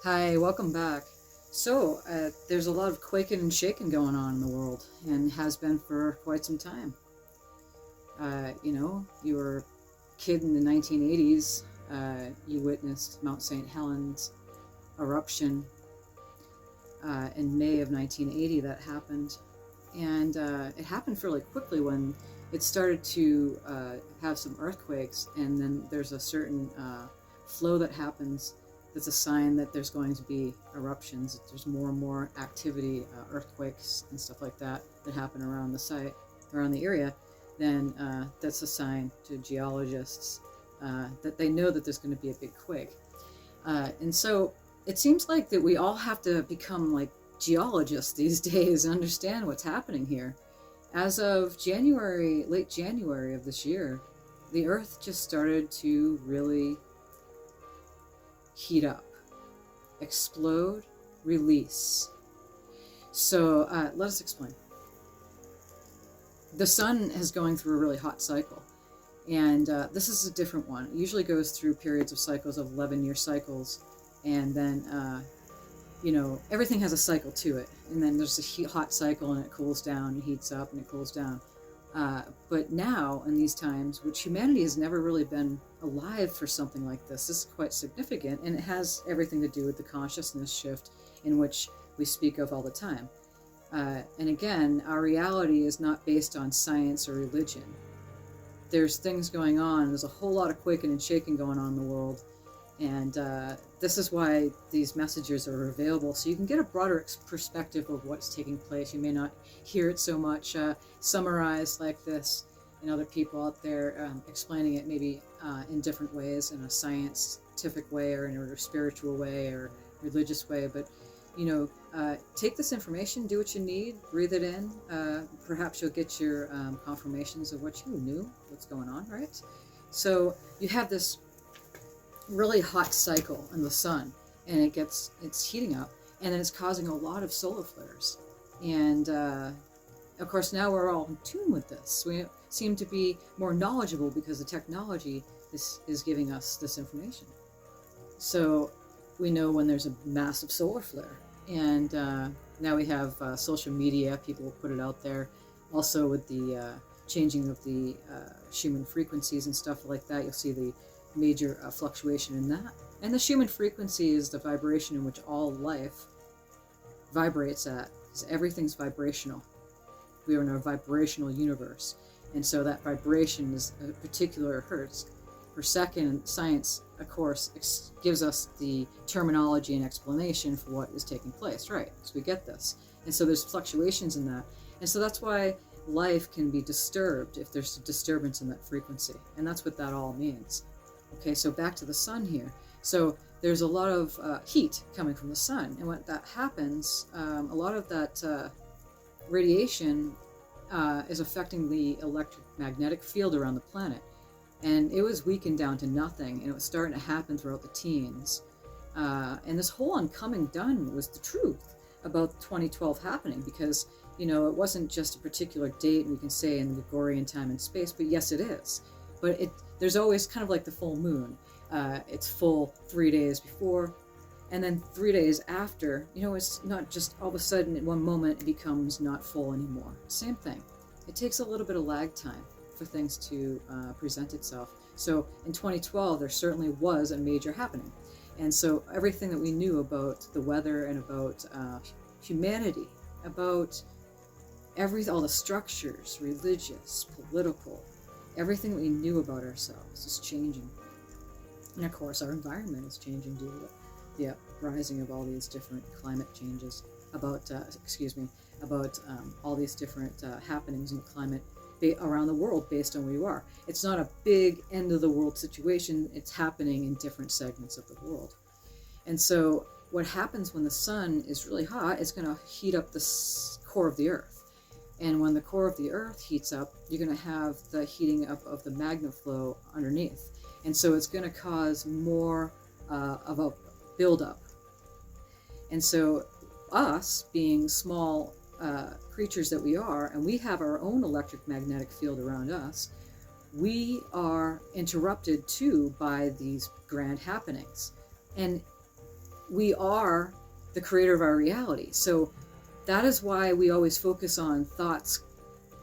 Hi, welcome back. There's a lot of quaking and shaking going on in the world, and has been for quite some time. You were a kid in the 1980s. You witnessed Mount St. Helens eruption in May of 1980. That happened, and it happened fairly quickly when it started to have some earthquakes, and then there's a certain flow that happens that's a sign that there's going to be eruptions. There's more and more activity, earthquakes and stuff like that that happen around the site, around the area. Then that's a sign to geologists that they know that there's going to be a big quake. And so it seems like that we all have to become like geologists these days and understand what's happening here. As of January, late January of this year, the Earth just started to really heat up, explode, release. So let us explain. The sun is going through a really hot cycle, and this is a different one. It usually goes through periods of cycles of 11-year cycles, and then everything has a cycle to it, and then there's a hot cycle and it cools down, it heats up and it cools down. But now, in these times, which humanity has never really been alive for something like this is quite significant, and it has everything to do with the consciousness shift in which we speak of all the time. And again, our reality is not based on science or religion. There's things going on, there's a whole lot of quaking and shaking going on in the world, and this is why these messages are available, so you can get a broader perspective of what's taking place. You may not hear it so much summarized like this, and other people out there explaining it maybe in different ways, in a scientific way or in a spiritual way or religious way. But take this information, do what you need, breathe it in. Perhaps you'll get your confirmations of what you knew, what's going on, right? So you have this really hot cycle in the sun, and it's heating up, and then it's causing a lot of solar flares. And of course, now we're all in tune with this. We seem to be more knowledgeable because the technology is giving us this information. So we know when there's a massive solar flare. And now we have social media, people will put it out there. Also with the changing of the Shickman frequencies and stuff like that, you'll see the major fluctuation in that. And the Shickman frequency is the vibration in which all life vibrates at, because everything's vibrational. We are in a vibrational universe, and so that vibration is a particular hertz per second. And science, of course, gives us the terminology and explanation for what is taking place, right? So we get this, and so there's fluctuations in that, and so that's why life can be disturbed if there's a disturbance in that frequency, and that's what that all means. Okay, so back to the sun here. So there's a lot of heat coming from the sun, and when that happens, a lot of that radiation is affecting the electromagnetic field around the planet, and it was weakened down to nothing, and it was starting to happen throughout the teens. And this whole oncoming done was the truth about 2012 happening, because it wasn't just a particular date we can say in the Gregorian time and space, but yes, it is. But there's always kind of like the full moon. It's full 3 days before, and then 3 days after. It's not just all of a sudden at one moment it becomes not full anymore. Same thing. It takes a little bit of lag time for things to present itself. So in 2012, there certainly was a major happening. And so everything that we knew about the weather and about humanity, about all the structures, religious, political, everything we knew about ourselves is changing. And of course, our environment is changing due to the uprising of all these different climate changes, about all these different happenings in the climate around the world based on where you are. It's not a big end of the world situation. It's happening in different segments of the world. And so what happens when the sun is really hot is going to heat up the core of the earth. And when the core of the earth heats up, you're going to have the heating up of the magma flow underneath. And so it's going to cause more of a buildup. And so us, being small creatures that we are, and we have our own electromagnetic field around us, we are interrupted too by these grand happenings. And we are the creator of our reality. So that is why we always focus on thoughts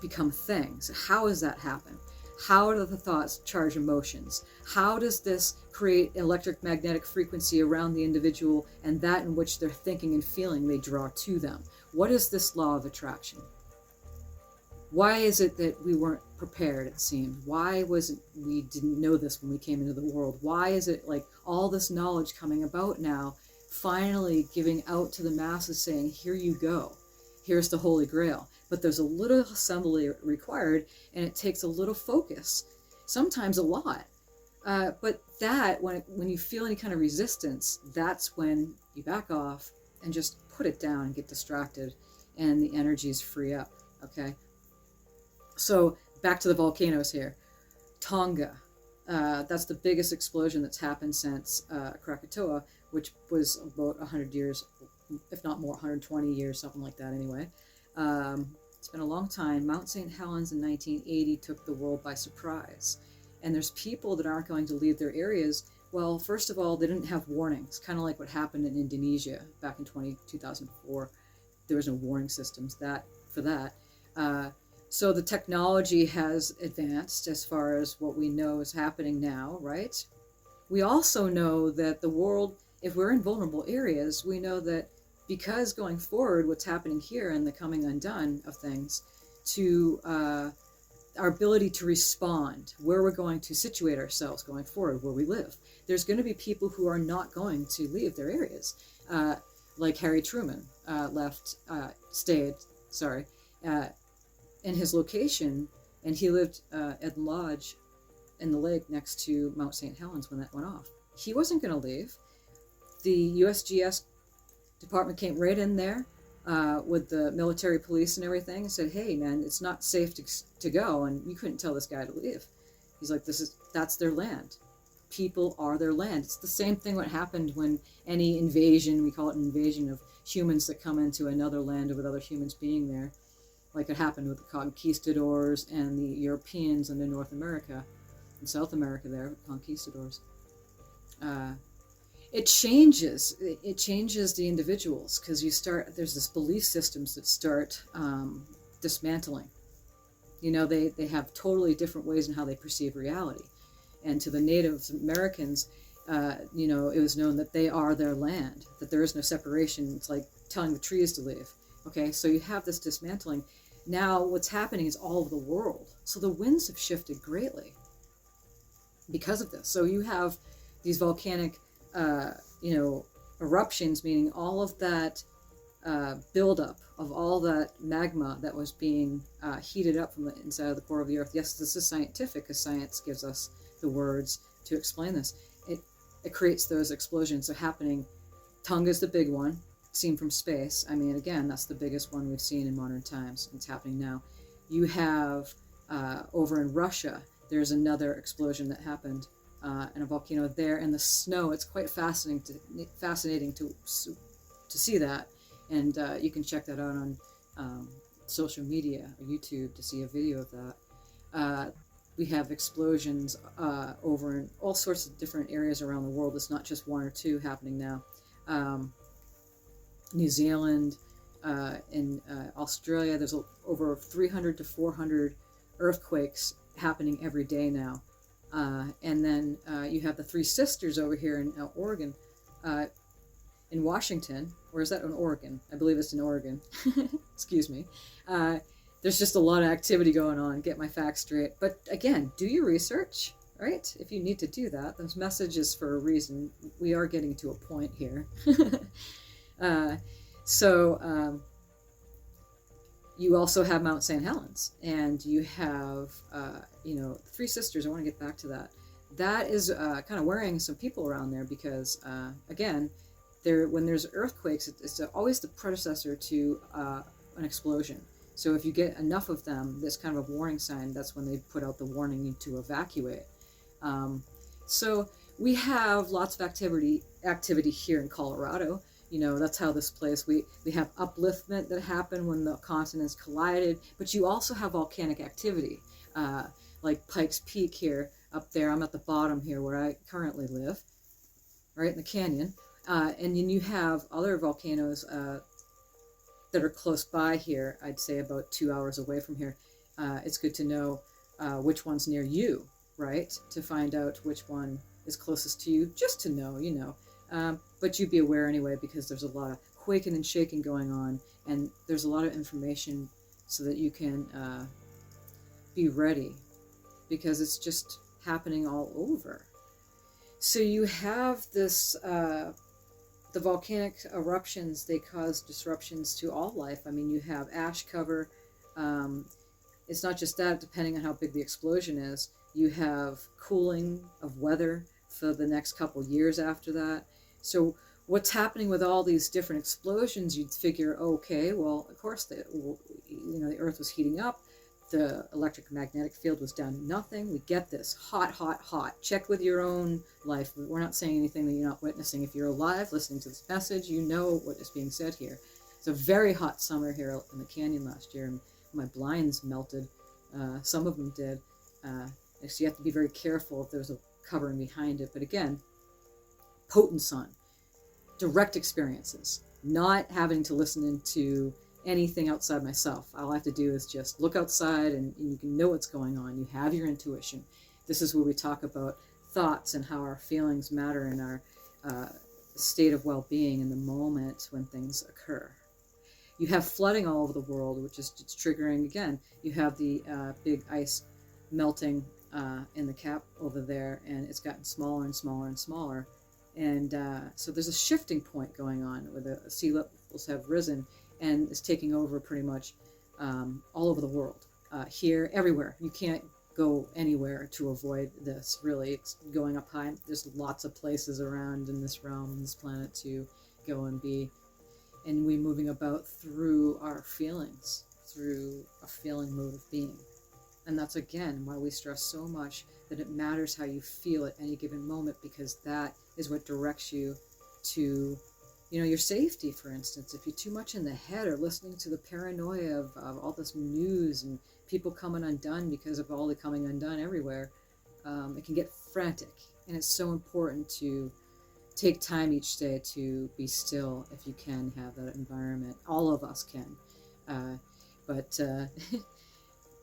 become things. How does that happen? How do the thoughts charge emotions? How does this create electromagnetic frequency around the individual, and that in which they're thinking and feeling they draw to them? What is this law of attraction? Why is it that we weren't prepared, it seemed? Why was it we didn't know this when we came into the world? Why is it like all this knowledge coming about now, finally giving out to the masses, saying, here you go, here's the Holy Grail? But there's a little assembly required, and it takes a little focus, sometimes a lot. But that, when you feel any kind of resistance, that's when you back off and just put it down and get distracted, and the energies free up, okay? So back to the volcanoes here. Tonga, that's the biggest explosion that's happened since Krakatoa, which was about 100 years, if not more, 120 years, something like that anyway. It's been a long time. Mount St. Helens in 1980 took the world by surprise. And there's people that aren't going to leave their areas. Well, first of all, they didn't have warnings, kind of like what happened in Indonesia back in 2004. There was no warning systems for that. So the technology has advanced as far as what we know is happening now, right? We also know that the world, if we're in vulnerable areas, we know that because going forward, what's happening here and the coming undone of things, to our ability to respond, where we're going to situate ourselves going forward, where we live. There's going to be people who are not going to leave their areas, like Harry Truman stayed in his location, and he lived at the lodge in the lake next to Mount St. Helens when that went off. He wasn't going to leave. The USGS department came right in there with the military police and everything and said, hey man, it's not safe to go, and you couldn't tell this guy to leave. He's like, that's their land. People are their land. It's the same thing what happened when any invasion, we call it an invasion of humans that come into another land with other humans being there, like it happened with the conquistadors and the Europeans into North America and South America there, conquistadors. It changes the individuals, because there's this belief systems that start dismantling. You know, they have totally different ways in how they perceive reality. And to the Native Americans, you know, it was known that they are their land, that there is no separation. It's like telling the trees to leave. Okay, so you have this dismantling. Now what's happening is all over the world. So the winds have shifted greatly because of this. So you have these volcanic eruptions, meaning all of that buildup of all that magma that was being heated up from the inside of the core of the earth. Yes, this is scientific, because science gives us the words to explain this. It creates those explosions. They're happening. Tonga's the big one, seen from space. I mean, again, that's the biggest one we've seen in modern times. It's happening now. You have over in Russia, there's another explosion that happened in a volcano there, and the snow. It's quite fascinating to see that, and you can check that out on social media or YouTube to see a video of that. We have explosions over in all sorts of different areas around the world. It's not just one or two happening now. New Zealand, in Australia, there's over 300 to 400 earthquakes happening every day now. And then you have the Three Sisters over here in Oregon, in Washington, or is that in Oregon? I believe it's in Oregon. Excuse me. There's just a lot of activity going on. Get my facts straight. But again, do your research, right? If you need to do that, those messages for a reason. We are getting to a point here. You also have Mount St. Helens, and you have, Three Sisters. I want to get back to that. That is kind of worrying some people around there, because, again, when there's earthquakes, it's always the predecessor to an explosion. So if you get enough of them, that's kind of a warning sign. That's when they put out the warning to evacuate. So we have lots of activity here in Colorado. You know, that's how this place, we have upliftment that happened when the continents collided, but you also have volcanic activity, like Pikes Peak here, up there. I'm at the bottom here where I currently live, right in the canyon. And then you have other volcanoes that are close by here. I'd say about 2 hours away from here. It's good to know which one's near you, right? To find out which one is closest to you, just to know, you know. But you'd be aware anyway, because there's a lot of quaking and shaking going on, and there's a lot of information so that you can be ready, because it's just happening all over. So you have this, the volcanic eruptions, they cause disruptions to all life. I mean, you have ash cover. It's not just that, depending on how big the explosion is. You have cooling of weather for the next couple years after that. So what's happening with all these different explosions, you'd figure, okay, well, of course, the Earth was heating up. The electromagnetic field was down to nothing. We get this hot, hot, hot. Check with your own life. We're not saying anything that you're not witnessing. If you're alive listening to this message, you know what is being said here. It's a very hot summer here in the canyon last year, and my blinds melted. Some of them did. So you have to be very careful if there's a covering behind it. But again, potent sun, direct experiences, not having to listen into anything outside myself. All I have to do is just look outside, and you can know what's going on. You have your intuition. This is where we talk about thoughts and how our feelings matter in our state of well-being in the moment when things occur. You have flooding all over the world, which is triggering again. You have the big ice melting in the cap over there, and it's gotten smaller and smaller and smaller. And so there's a shifting point going on where the sea levels have risen, and it's taking over pretty much all over the world. Here, everywhere. You can't go anywhere to avoid this, really. It's going up high. There's lots of places around in this realm, in this planet, to go and be. And we're moving about through our feelings, through a feeling mode of being. And that's, again, why we stress so much that it matters how you feel at any given moment, because that is what directs you to, your safety, for instance. If you're too much in the head or listening to the paranoia of all this news and people coming undone because of all the coming undone everywhere, it can get frantic. And it's so important to take time each day to be still, if you can have that environment. All of us can. But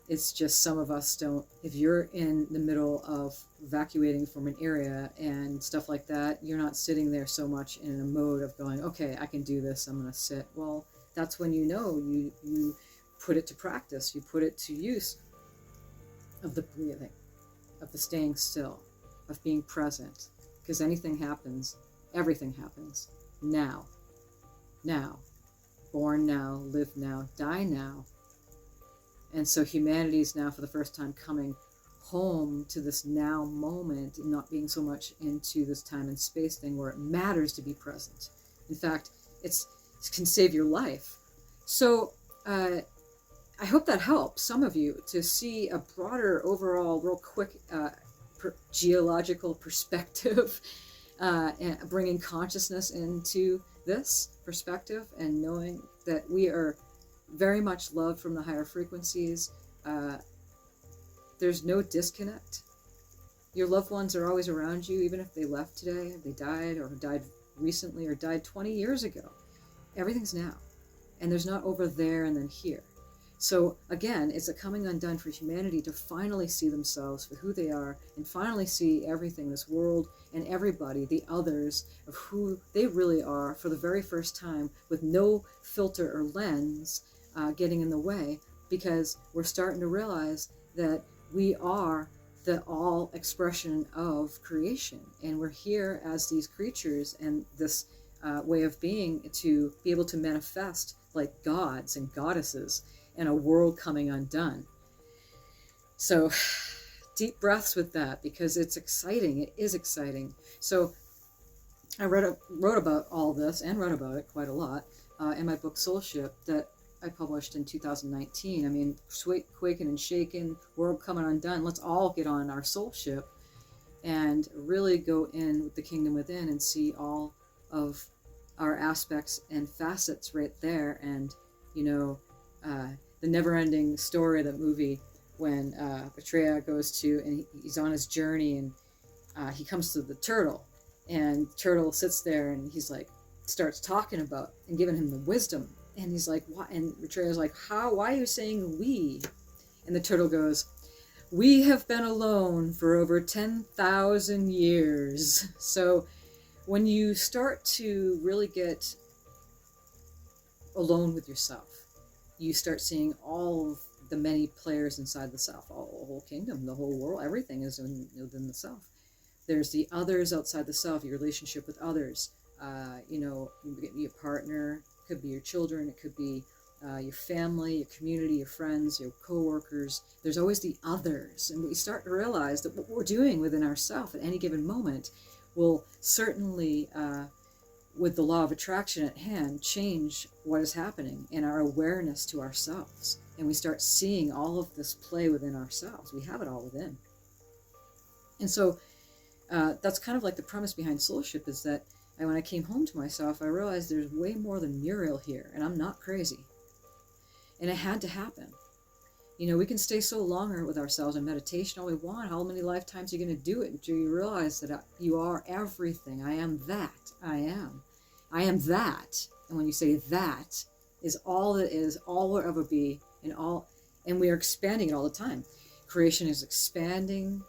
it's just some of us don't. If you're in the middle of evacuating from an area and stuff like that, you're not sitting there so much in a mode of going, okay, I can do this, I'm going to sit. Well, that's when you put it to practice. You put it to use of the breathing, of the staying still, of being present. Because anything happens, everything happens now. Now. Born now, live now, die now. And so humanity is now, for the first time, coming home to this now moment and not being so much into this time and space thing where it matters to be present. In fact, it can save your life. So I hope that helps some of you to see a broader overall, real quick geological perspective, and bringing consciousness into this perspective and knowing that we are very much loved from the higher frequencies. There's no disconnect. Your loved ones are always around you, even if they left today, if they died, or died recently, or died 20 years ago. Everything's now. And there's not over there and then here. So again, it's a coming undone for humanity to finally see themselves for who they are, and finally see everything, this world and everybody, the others, of who they really are for the very first time, with no filter or lens getting in the way, because we're starting to realize that we are the all expression of creation, and we're here as these creatures and this way of being to be able to manifest like gods and goddesses in a world coming undone. So deep breaths with that, because it's exciting. It is exciting. So I wrote about all this, and read about it quite a lot in my book Soulship that I published in 2019. I mean, quaking and shaking, world coming undone. Let's all get on our soul ship and really go in with the kingdom within and see all of our aspects and facets right there. And, the never-ending story of the movie when Betraya goes to, and he's on his journey, and he comes to the turtle, And Turtle sits there and he's like, starts talking about and giving him the wisdom. And he's like, why? And Betrayer's like, why are you saying we? And the turtle goes, we have been alone for over 10,000 years. So when you start to really get alone with yourself, you start seeing all of the many players inside the self, the whole kingdom, the whole world, everything is within the self. There's the others outside the self, your relationship with others. You could be a partner, it could be your children, it could be your family, your community, your friends, your co-workers. There's always the others. And we start to realize that what we're doing within ourselves at any given moment will certainly, with the law of attraction at hand, change what is happening in our awareness to ourselves. And we start seeing all of this play within ourselves. We have it all within. And so that's kind of like the premise behind Soulship, is that when I came home to myself, I realized there's way more than Muriel here, and I'm not crazy. And it had to happen. We can stay so long with ourselves in meditation all we want. How many lifetimes are you going to do it until you realize that you are everything? I am that. I am. I am that. And when you say that is all that is, all will ever be, and we are expanding it all the time. Creation is expanding,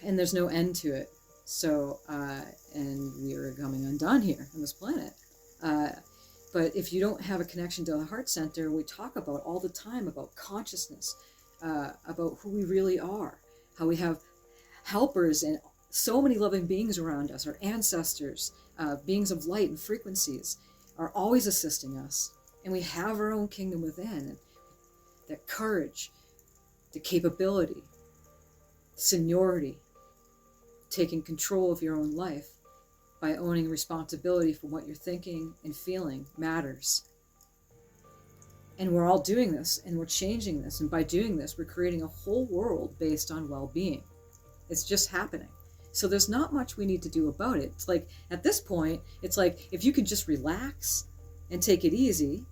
and there's no end to it. So, and we are coming undone here on this planet. But if you don't have a connection to the heart center, we talk about all the time about consciousness, about who we really are, how we have helpers and so many loving beings around us, our ancestors, beings of light and frequencies are always assisting us. And we have our own kingdom within. And that courage, the capability, seniority, taking control of your own life by owning responsibility for what you're thinking and feeling matters. And we're all doing this, and we're changing this. And by doing this, we're creating a whole world based on well-being. It's just happening. So there's not much we need to do about it. It's like, at this point, it's like, if you could just relax and take it easy,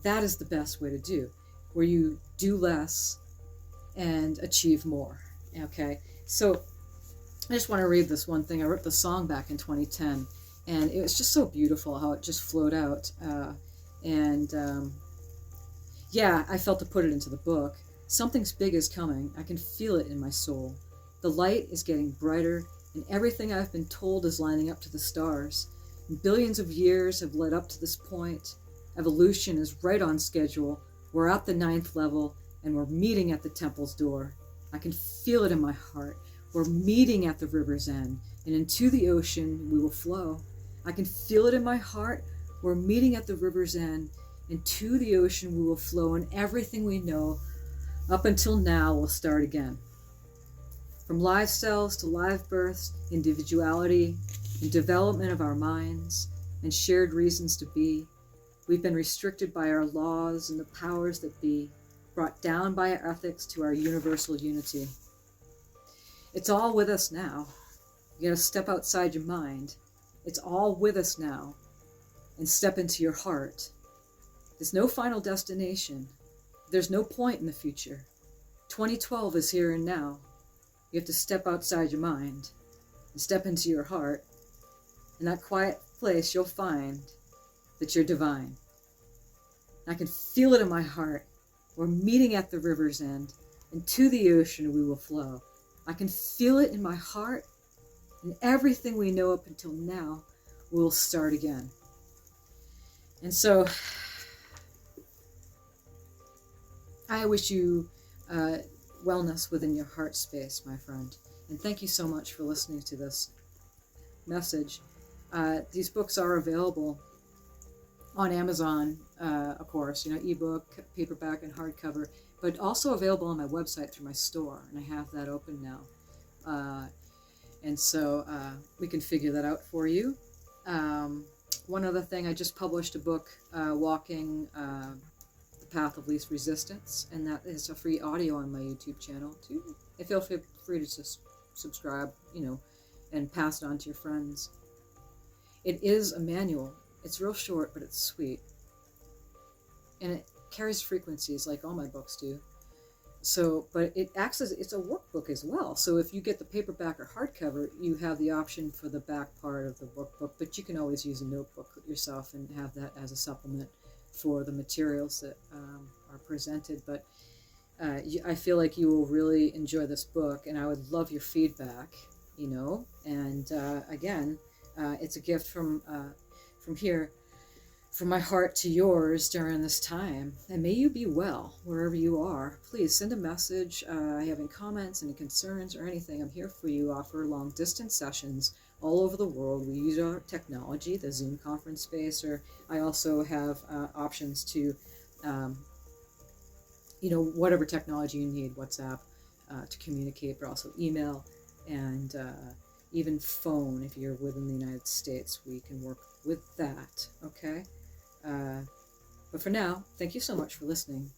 that is the best way to do, where you do less and achieve more. Okay? So I just want to read this one thing. I wrote the song back in 2010, and it was just so beautiful how it just flowed out. I felt to put it into the book. Something's big is coming. I can feel it in my soul. The light is getting brighter, and everything I've been told is lining up to the stars. Billions of years have led up to this point. Evolution is right on schedule. We're at the 9th level, and we're meeting at the temple's door. I can feel it in my heart. We're meeting at the river's end, and into the ocean we will flow. I can feel it in my heart. We're meeting at the river's end, and to the ocean we will flow, and everything we know up until now will start again. From live cells to live births, individuality and development of our minds, and shared reasons to be, we've been restricted by our laws and the powers that be, brought down by our ethics to our universal unity. It's all with us now. You gotta step outside your mind. It's all with us now. And step into your heart. There's no final destination. There's no point in the future. 2012 is here and now. You have to step outside your mind and step into your heart. In that quiet place, you'll find that you're divine. I can feel it in my heart. We're meeting at the river's end, and to the ocean we will flow. I can feel it in my heart, and everything we know up until now will start again. And so, I wish you wellness within your heart space, my friend. And thank you so much for listening to this message. These books are available on Amazon, of course, ebook, paperback, and hardcover, but also available on my website through my store, and I have that open now. And so we can figure that out for you. One other thing, I just published a book, Walking the Path of Least Resistance, and that is a free audio on my YouTube channel too. Feel free to just subscribe, and pass it on to your friends. It is a manual. It's real short, but it's sweet. And it carries frequencies like all my books do. So, but it acts as, it's a workbook as well. So if you get the paperback or hardcover, you have the option for the back part of the workbook, but you can always use a notebook yourself and have that as a supplement for the materials that are presented. But I feel like you will really enjoy this book, and I would love your feedback, you know. And again, it's a gift from here, from my heart to yours during this time. And may you be well wherever you are. Please send a message. I have any comments, any concerns, or anything. I'm here for you. Offer long distance sessions all over the world. We use our technology, the Zoom conference space, or I also have options to, you know, whatever technology you need, WhatsApp to communicate, but also email and even phone. If you're within the United States, we can work with that, okay? But for now, thank you so much for listening.